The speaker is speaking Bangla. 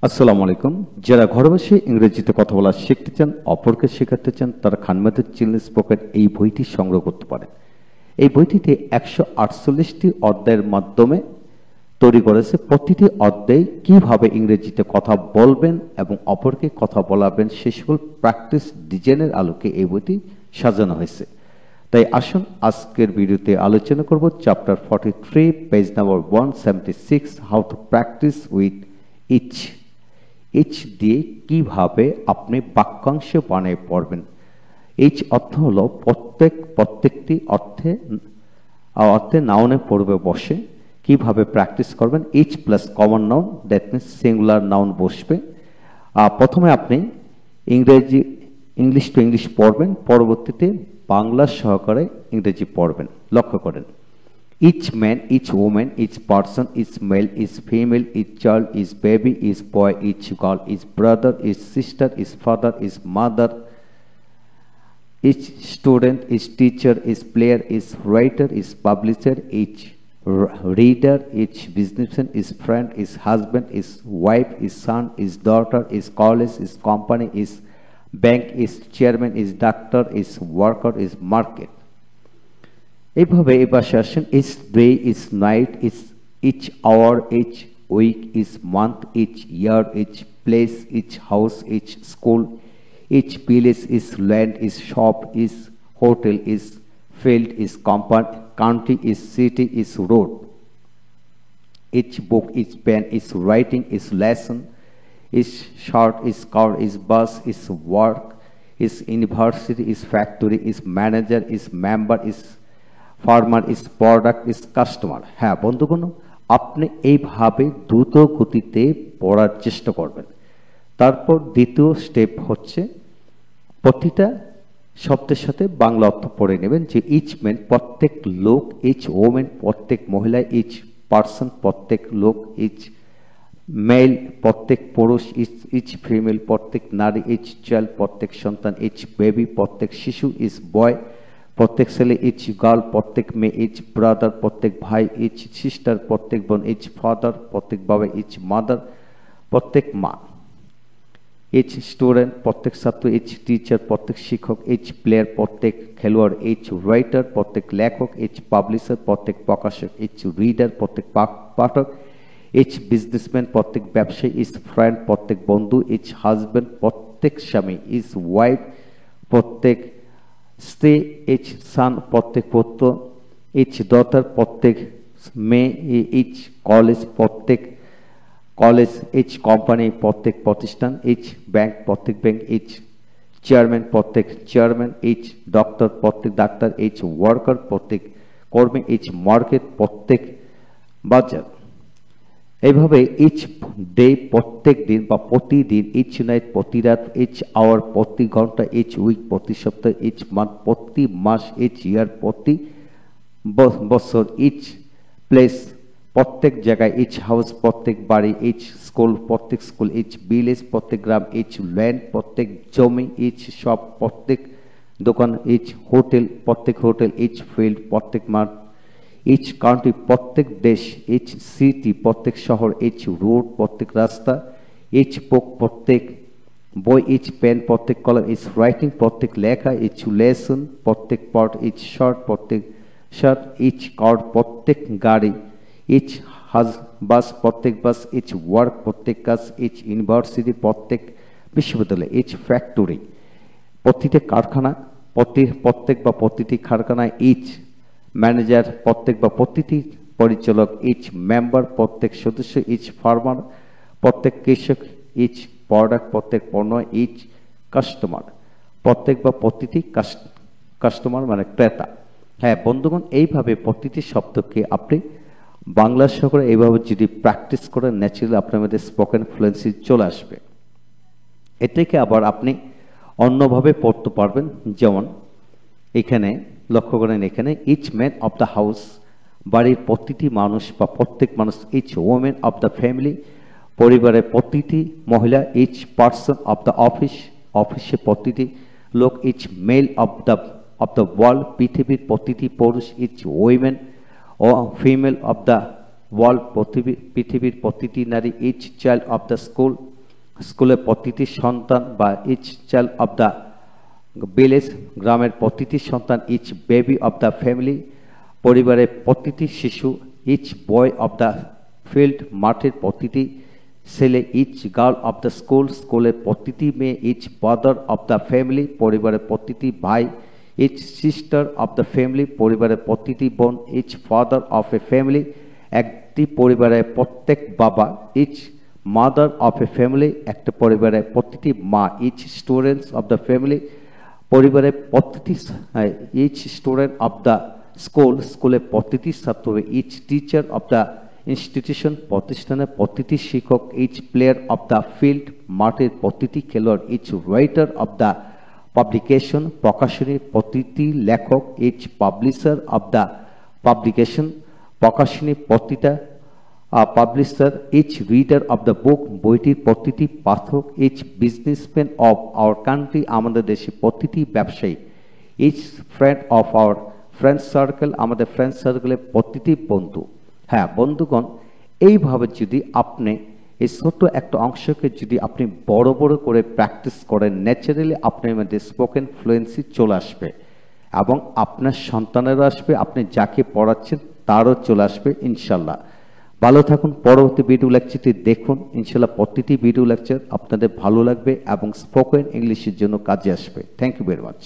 আসসালামু আলাইকুম। যারা ঘরে বসে ইংরেজিতে কথা বলা শিখতে চান, অপরকে শেখাতে চান, তারা খানমাদের চিলড্রেন্স পকেট এই বইটি সংগ্রহ করতে পারেন। এই বইটিতে 148টি অধ্যায়ের মাধ্যমে তৈরি করেছে। প্রতিটি অধ্যায়ে কিভাবে ইংরেজিতে কথা বলবেন এবং অপরকে কথা বলাবেন সে সকল প্র্যাকটিস ডিজাইনের আলোকে এই বইটি সাজানো হয়েছে। তাই আসুন আজকের ভিডিওতে আলোচনা করব chapter 43 page number 176 how to practise with each. Each দিয়ে কিভাবে আপনি বাক্যাংশ বানিয়ে পড়বেন। ইচ অর্থ হলো প্রত্যেকটি অর্থে নাউনে পড়বে বসে। কিভাবে প্র্যাকটিস করবেন, each plus common noun, that means singular noun বসবে। প্রথমে আপনি ইংলিশ টু ইংলিশ পড়বেন, পরবর্তীতে বাংলা সহকারে ইংরেজি পড়বেন। লক্ষ্য করেন, each man, each woman, each person, each male, each female, each child, each baby, each boy, each girl, each brother, each sister, each father, each mother, each student, each teacher, each player, each writer, each publisher, each reader, each businessman, each friend, each husband, each wife, each son, each daughter, each college, each company, each bank, each chairman, each doctor, each worker, each market। এইভাবে এই পাশে আসেন, each day, each night, each hour, each week, each month, each year, each place, each house, each school, each village, each land, each shop, each hotel, each field, each country, each city, each road, each book, each pen, each writing, each lesson, each shirt, each car, each bus, each work, each university, each factory, each manager, each member, each farmer, each product, each customer. হ্যাঁ বন্ধুগণ, আপনি এইভাবে দ্রুত গতিতে পড়ার চেষ্টা করবেন। তারপর দ্বিতীয় স্টেপ হচ্ছে প্রতিটা শব্দের সাথে বাংলা অর্থ পড়ে নেবেন। যে ইচ ম্যান প্রত্যেক লোক, ইচ ওমেন প্রত্যেক মহিলা, ইচ পার্সন প্রত্যেক লোক, ইচ মেল প্রত্যেক পুরুষ, ইচ ফিমেল প্রত্যেক নারী, ইচ চাইল্ড প্রত্যেক সন্তান, ইচ বেবি প্রত্যেক শিশু, ইচ বয় প্রত্যেক ছেলে, ইচ গার্ল প্রত্যেক মেয়ে, ইচ ব্রাদার প্রত্যেক ভাই, ইচ সিস্টার প্রত্যেক বোন, ইচ ফাদার প্রত্যেক বাবা, ইচ মাদার প্রত্যেক মা, ইচ স্টুডেন্ট প্রত্যেক ছাত্র, ইচ টিচার প্রত্যেক শিক্ষক, ইচ প্লেয়ার প্রত্যেক খেলোয়াড়, ইচ রাইটার প্রত্যেক লেখক, ইচ পাবলিশার প্রত্যেক প্রকাশক, ইচ রিডার প্রত্যেক পাঠক, ইচ বিজনেসম্যান প্রত্যেক ব্যবসায়ী, ইচ ফ্রেন্ড প্রত্যেক বন্ধু, ইচ হাজব্যান্ড প্রত্যেক স্বামী, ইচ ওয়াইফ প্রত্যেক স্ত্রী, ইচ সান প্রত্যেক পুত্র, ইচ ডটার প্রত্যেক মেয়ে, ইচ কলেজ প্রত্যেক কলেজ, ইচ কোম্পানি প্রত্যেক প্রতিষ্ঠান, ইচ ব্যাংক প্রত্যেক ব্যাংক, ইচ চেয়ারম্যান প্রত্যেক চেয়ারম্যান, ইচ ডক্টর প্রত্যেক ডাক্তার, ইচ ওয়ার্কার প্রত্যেক কর্মী, ইচ মার্কেট প্রত্যেক বাজার। এইভাবে ইচ ডে প্রত্যেক দিন বা প্রতিদিন, ইচ নাইট প্রতি রাত, ইচ আওয়ার প্রতি ঘন্টা, ইচ উইক প্রতি সপ্তাহ, ইচ মান্থ প্রতি মাস, ইচ ইয়ার প্রতি বছর, ইচ প্লেস প্রত্যেক জায়গায়, ইচ হাউস প্রত্যেক বাড়ি, ইচ স্কুল প্রত্যেক স্কুল, ইচ ভিলেজ প্রত্যেক গ্রাম, ইচ ল্যান্ড প্রত্যেক জমি, ইচ শপ প্রত্যেক দোকান, ইচ হোটেল প্রত্যেক হোটেল, ইচ ফিল্ড প্রত্যেক মাঠ, ইচ কান্ট্রি প্রত্যেক দেশ, ইচ সিটি প্রত্যেক শহর, ইচ রোড প্রত্যেক রাস্তা, ইচ বুক প্রত্যেক বই, ইচ পেন প্রত্যেক কলম, ইচ রাইটিং প্রত্যেক লেখা, ইচ লেসন প্রত্যেক পার্ট, ইচ শার্ট প্রত্যেক শার্ট, ইচ কার প্রত্যেক গাড়ি, ইচ বাস প্রত্যেক বাস, ইচ ওয়ার্ক প্রত্যেক কাজ, ইচ ইউনিভার্সিটি প্রত্যেক বিশ্ববিদ্যালয়, ইচ ফ্যাক্টরি প্রতিটি কারখানা, প্রত্যেক বা প্রতিটি কারখানায়, ইচ ম্যানেজার প্রত্যেক বা প্রতিটি পরিচালক, ইচ মেম্বার প্রত্যেক সদস্য, ইচ ফার্মার প্রত্যেক কৃষক, ইচ প্রোডাক্ট প্রত্যেক পণ্য, ইচ কাস্টমার প্রত্যেক বা প্রতিটি কাস্টমার মানে ক্রেতা। হ্যাঁ বন্ধুগণ, এইভাবে প্রতিটি শব্দকে আপনি বাংলা সহকারে এইভাবে যদি প্র্যাকটিস করেন, ন্যাচারালি আপনার মধ্যে স্পোকেন ফ্লুয়েন্সি চলে আসবে। এটাকে আবার আপনি অন্যভাবে পড়তে পারবেন। যেমন এখানে লক্ষ্য করেন, এখানে each man of the house বাড়ির প্রতিটি মানুষ বা প্রত্যেক মানুষ, each women of the family পরিবারের প্রতিটি মহিলা, each person of the office অফিসে প্রতিটি লোক, each male of the world পৃথিবীর প্রতিটি পুরুষ, ইচ উইমেন ও ফিমেল অফ দ্য ওয়ার্ল্ড পৃথিবীর প্রতিটি নারী, each child of the school স্কুলের প্রতিটি সন্তান বা each child of the village, গ্রামের প্রতিটি সন্তান, each baby of the family, পরিবারের প্রতিটি শিশু, each boy of the field, মাঠের প্রতিটি ছেলে, each girl of the school, স্কুলের প্রতিটি মেয়ে, each brother of the family, পরিবারের প্রতিটি ভাই, each sister of the family, পরিবারের প্রতিটি বোন, each father of a family, একটি পরিবারের প্রত্যেক বাবা, each mother of a family, একটা পরিবারের প্রতিটি মা, each students of the family, পরিবারের প্রতিটি, each student of the school, স্কুলের প্রতিটি ছাত্র, each teacher of the institution, প্রতিষ্ঠানের প্রতিটি শিক্ষক, each player of the field, মাঠের প্রতিটি খেলোয়াড়, each writer of the publication, প্রকাশনীর প্রতিটি লেখক, each publisher of the publication, প্রকাশনীর প্রতিটা publisher, each reader of the book, বইটির প্রতিটি পাঠক, each businessman of our country, আমাদের দেশে প্রতিটি ব্যবসায়ী, each friend of our friend circle, আমাদের ফ্রেন্ড সার্কেলের প্রতিটি বন্ধু। হ্যাঁ বন্ধুগণ, এইভাবে যদি আপনি এই ছোট্ট একটা অংশকে যদি আপনি বড় বড় করে প্র্যাকটিস করেন, ন্যাচারালি আপনার মধ্যে স্পোকেন ফ্লুয়েন্সি চলে আসবে এবং আপনার সন্তানেরও আসবে, আপনি যাকে পড়াচ্ছেন তারও চলে আসবে ইনশাল্লাহ। ভালো থাকুন, পরবর্তী ভিডিও লেকচারটি দেখুন, ইনশাল্লাহ প্রতিটি ভিডিও লেকচার আপনাদের ভালো লাগবে এবং স্পোকেন ইংলিশের জন্য কাজে আসবে। Thank you very much.